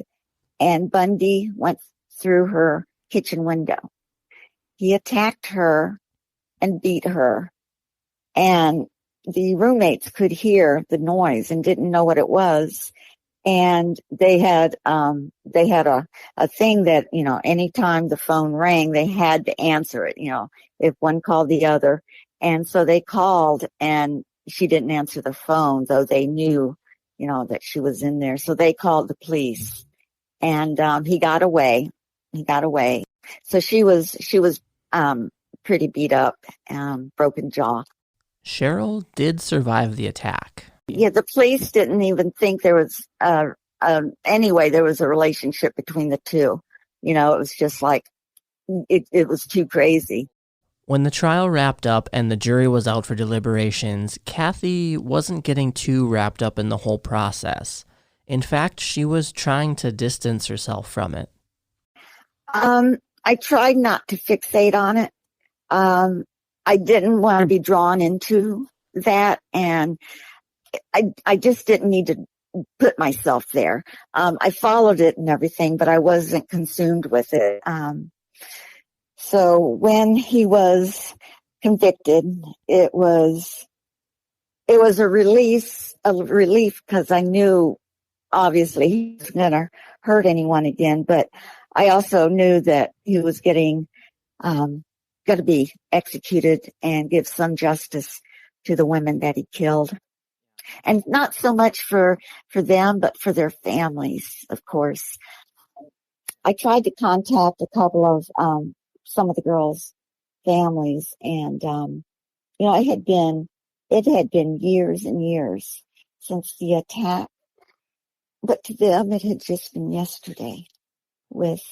and Bundy went through her kitchen window. He attacked her and beat her, and the roommates could hear the noise and didn't know what it was. And they had a thing that, anytime the phone rang, they had to answer it, if one called the other. And so they called, and she didn't answer the phone, though they knew, that she was in there. So they called the police, and he got away. So she was pretty beat up, broken jaw. Cheryl did survive the attack. Yeah, the police didn't even think there was anyway, there was a relationship between the two. It was just like, it was too crazy. When the trial wrapped up and the jury was out for deliberations, Kathy wasn't getting too wrapped up in the whole process. In fact, she was trying to distance herself from it. I tried not to fixate on it. I didn't want to be drawn into that, and I just didn't need to put myself there. I followed it and everything, but I wasn't consumed with it. So when he was convicted, it was a relief because I knew obviously he was going to hurt anyone again, but I also knew that he was going to be executed and give some justice to the women that he killed. And not so much for them, but for their families, of course. I tried to contact a couple of some of the girls' families. And, it had been years and years since the attack, but to them, it had just been yesterday with,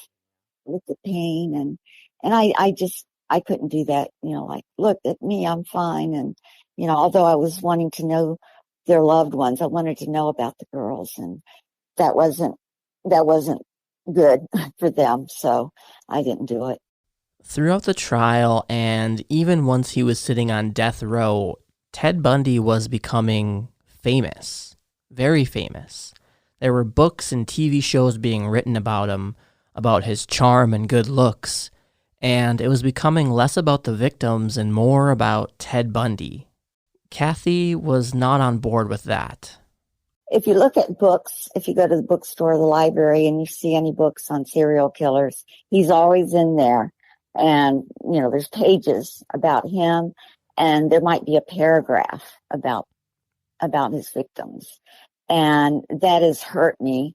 with the pain. And I couldn't do that, like, look at me, I'm fine. And, although I was wanting to know their loved ones, I wanted to know about the girls, and that wasn't, that wasn't good for them. So I didn't do it. Throughout the trial, and even once he was sitting on death row, Ted Bundy was becoming famous, very famous. There were books and TV shows being written about him, about his charm and good looks, and it was becoming less about the victims and more about Ted Bundy. Kathy was not on board with that. If you look at books, if you go to the bookstore or the library and you see any books on serial killers, he's always in there. And, there's pages about him, and there might be a paragraph about his victims. And that has hurt me,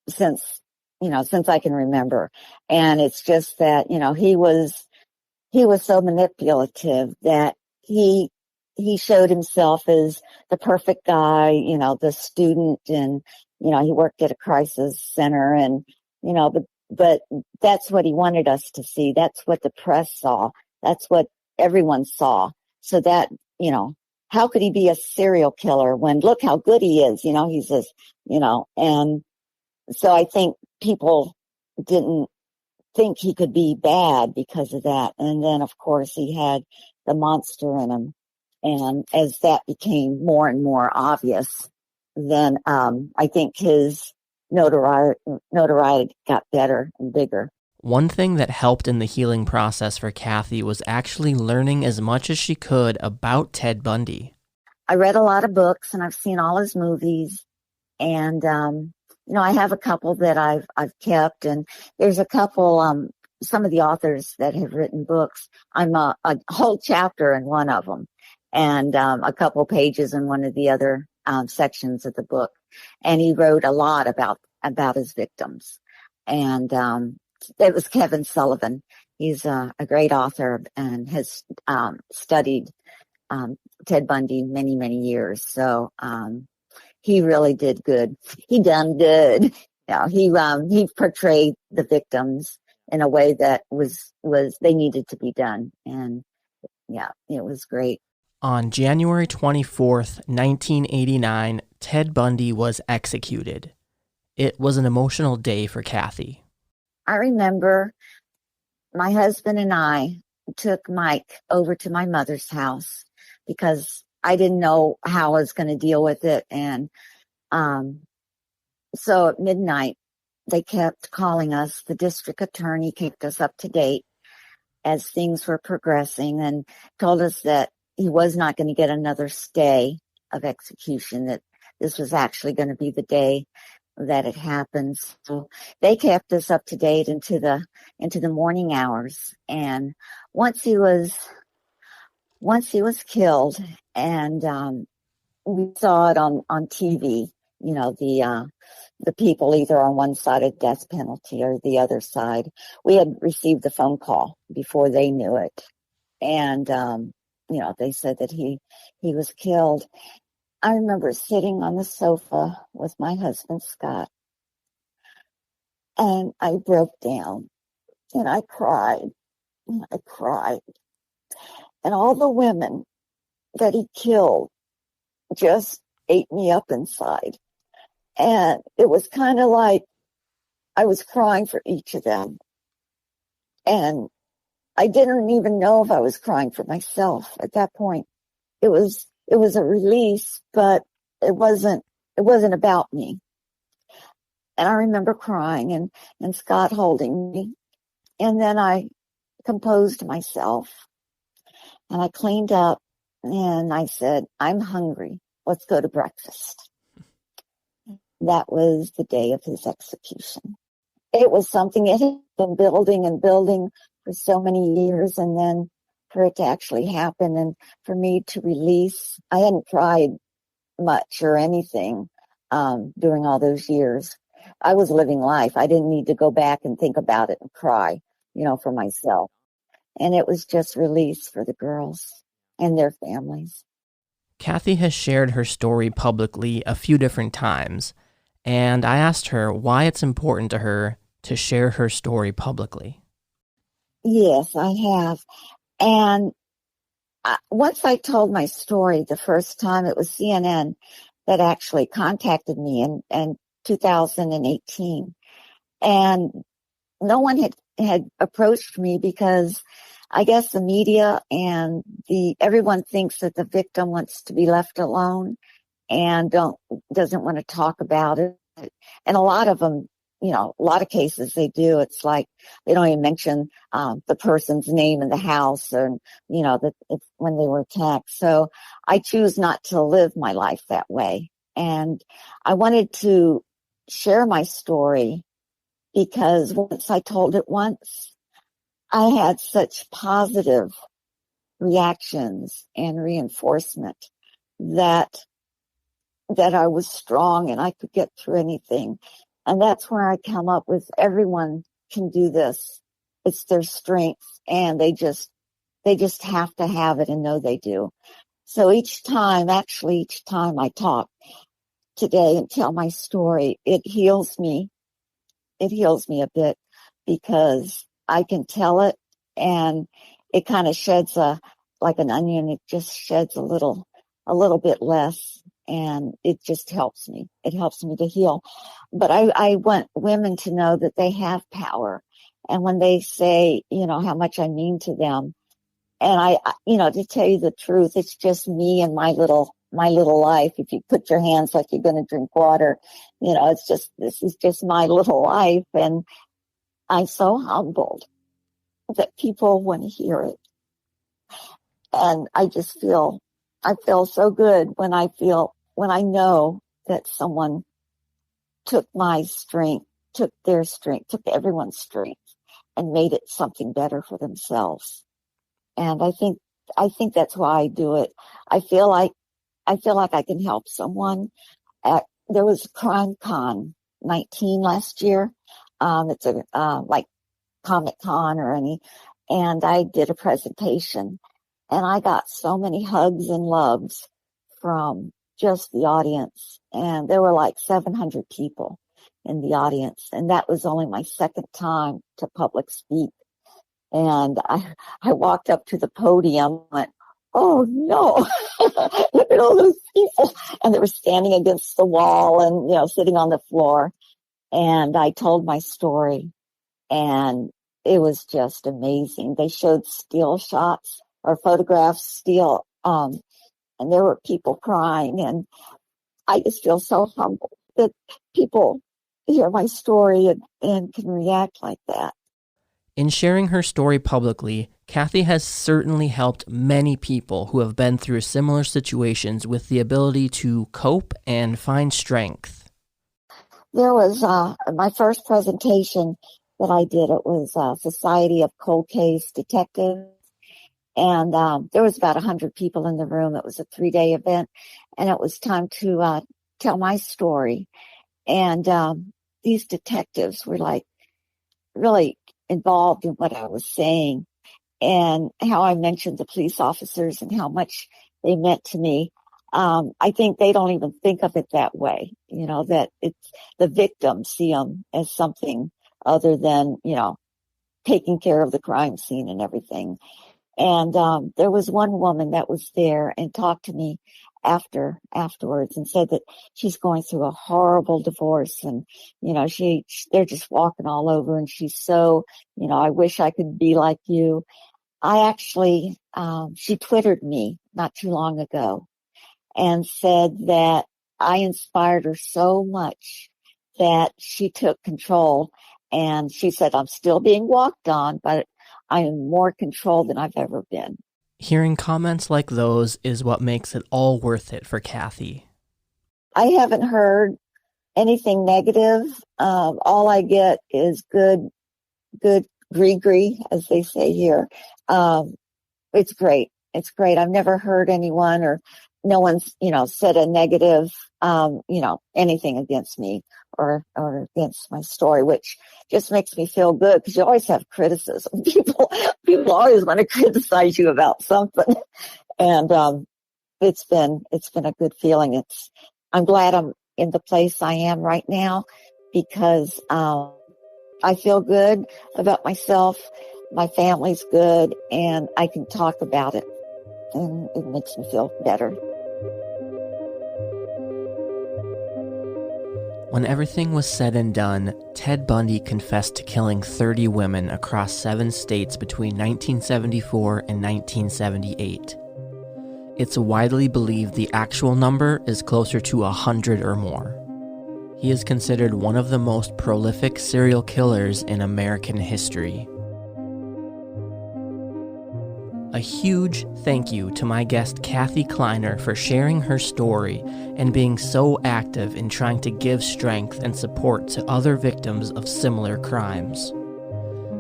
since I can remember. And it's just that, he was so manipulative that he showed himself as the perfect guy, the student, and, he worked at a crisis center, and, but that's what he wanted us to see. That's what the press saw. That's what everyone saw. So that, how could he be a serial killer when look how good he is? He's this, and so I think people didn't think he could be bad because of that. And then, of course, he had the monster in him. And as that became more and more obvious, then I think his notoriety got better and bigger. One thing that helped in the healing process for Kathy was actually learning as much as she could about Ted Bundy. I read a lot of books, and I've seen all his movies, and I have a couple that I've kept, and there's a couple some of the authors that have written books. I'm a whole chapter in one of them, and a couple pages in one of the other sections of the book. And he wrote a lot about his victims. And it was Kevin Sullivan. He's a great author and has studied Ted Bundy many, many years. So he really did good. He done good. He portrayed the victims in a way that was they needed to be done. And yeah, it was great. On January 24th, 1989, Ted Bundy was executed. It was an emotional day for Kathy. I remember my husband and I took Mike over to my mother's house because I didn't know how I was going to deal with it. And so at midnight, they kept calling us. The district attorney kept us up to date as things were progressing and told us that he was not going to get another stay of execution, that this was actually going to be the day that it happens. So they kept us up to date into the morning hours. And once he was killed, and we saw it on TV, the people either on one side of death penalty or the other side. We had received the phone call before they knew it. And, they said that he was killed. I remember sitting on the sofa with my husband, Scott, and I broke down and I cried and I cried. And all the women that he killed just ate me up inside. And it was kind of like I was crying for each of them. And I didn't even know if I was crying for myself at that point. It was a release, but it wasn't about me. And I remember crying and Scott holding me. And then I composed myself and I cleaned up and I said, I'm hungry. Let's go to breakfast. That was the day of his execution. It was something it had been building and building for so many years, and then for it to actually happen and for me to release. I hadn't cried much or anything during all those years. I was living life. I didn't need to go back and think about it and cry. for myself. And it was just release for the girls and their families. Kathy has shared her story publicly a few different times, and I asked her why it's important to her to share her story publicly. Yes, I have. And once I told my story the first time, it was CNN that actually contacted me in 2018. And no one had approached me because I guess the media and everyone thinks that the victim wants to be left alone and doesn't want to talk about it. And a lot of them, a lot of cases they do. It's like they don't even mention the person's name in the house, and that when they were attacked. So I choose not to live my life that way, and I wanted to share my story because once I told it once, I had such positive reactions and reinforcement that I was strong and I could get through anything. And that's where I come up with everyone can do this. It's their strength, and they just have to have it and know they do. So each time I talk today and tell my story, it heals me. It heals me a bit because I can tell it, and it kind of sheds like an onion. It just sheds a little bit less, and it just helps me. It helps me to heal. But I want women to know that they have power. And when they say, how much I mean to them, and I to tell you the truth, it's just me and my little life. If you put your hands like you're going to drink water, this is just my little life. And I'm so humbled that people want to hear it. And I feel so good when I know that someone took my strength, took their strength, took everyone's strength and made it something better for themselves. And I think that's why I do it. I feel like I can help someone. There was Crime Con 19 last year. It's like Comic Con or any, and I did a presentation, and I got so many hugs and loves from just the audience. And there were like 700 people in the audience. And that was only my second time to public speak. And I walked up to the podium and went, oh no, look at all those people. And they were standing against the wall and, sitting on the floor. And I told my story, and it was just amazing. They showed still shots or photographs still, and there were people crying, and I just feel so humbled that people hear my story and can react like that. In sharing her story publicly, Kathy has certainly helped many people who have been through similar situations with the ability to cope and find strength. There was my first presentation that I did. It was Society of Cold Case Detectives. And there was about 100 people in the room. It was a 3-day event, and it was time to tell my story. And these detectives were like really involved in what I was saying and how I mentioned the police officers and how much they meant to me. I think they don't even think of it that way, that it's the victims see them as something other than, taking care of the crime scene and everything. And there was one woman that was there and talked to me afterwards and said that she's going through a horrible divorce, and they're just walking all over, and she's so, I wish I could be like you. I actually she Twittered me not too long ago and said that I inspired her so much that she took control, and she said, I'm still being walked on, but I am more controlled than I've ever been. Hearing comments like those is what makes it all worth it for Kathy. I haven't heard anything negative. All I get is good gree, as they say here. It's great. It's great. I've never heard anyone or no one's, said a negative, anything against me or against my story, which just makes me feel good because you always have criticism. People always want to criticize you about something. And, it's been a good feeling. I'm glad I'm in the place I am right now because, I feel good about myself. My family's good and I can talk about it and it makes me feel better. When everything was said and done, Ted Bundy confessed to killing 30 women across 7 states between 1974 and 1978. It's widely believed the actual number is closer to 100 or more. He is considered one of the most prolific serial killers in American history. A huge thank you to my guest Kathy Kleiner for sharing her story and being so active in trying to give strength and support to other victims of similar crimes.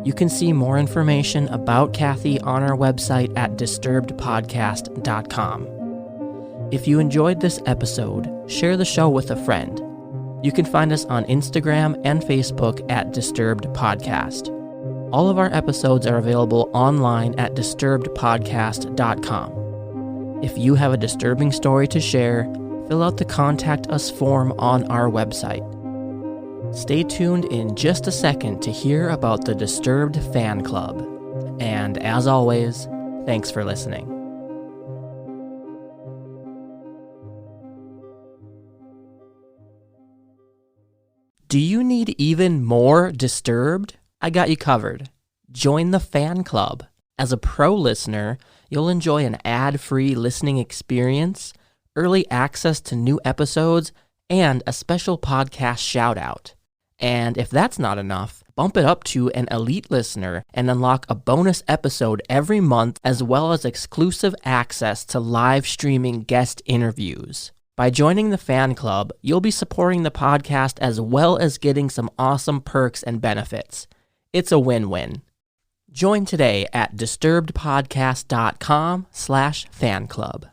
You can see more information about Kathy on our website at disturbedpodcast.com. If you enjoyed this episode, share the show with a friend. You can find us on Instagram and Facebook at Disturbed Podcast. All of our episodes are available online at disturbedpodcast.com. If you have a disturbing story to share, fill out the Contact Us form on our website. Stay tuned in just a second to hear about the Disturbed Fan Club. And as always, thanks for listening. Do you need even more Disturbed? I got you covered. Join the fan club. As a pro listener, you'll enjoy an ad-free listening experience, early access to new episodes, and a special podcast shout-out. And if that's not enough, bump it up to an elite listener and unlock a bonus episode every month as well as exclusive access to live streaming guest interviews. By joining the fan club, you'll be supporting the podcast as well as getting some awesome perks and benefits. It's a win-win. Join today at disturbedpodcast.com/fanclub.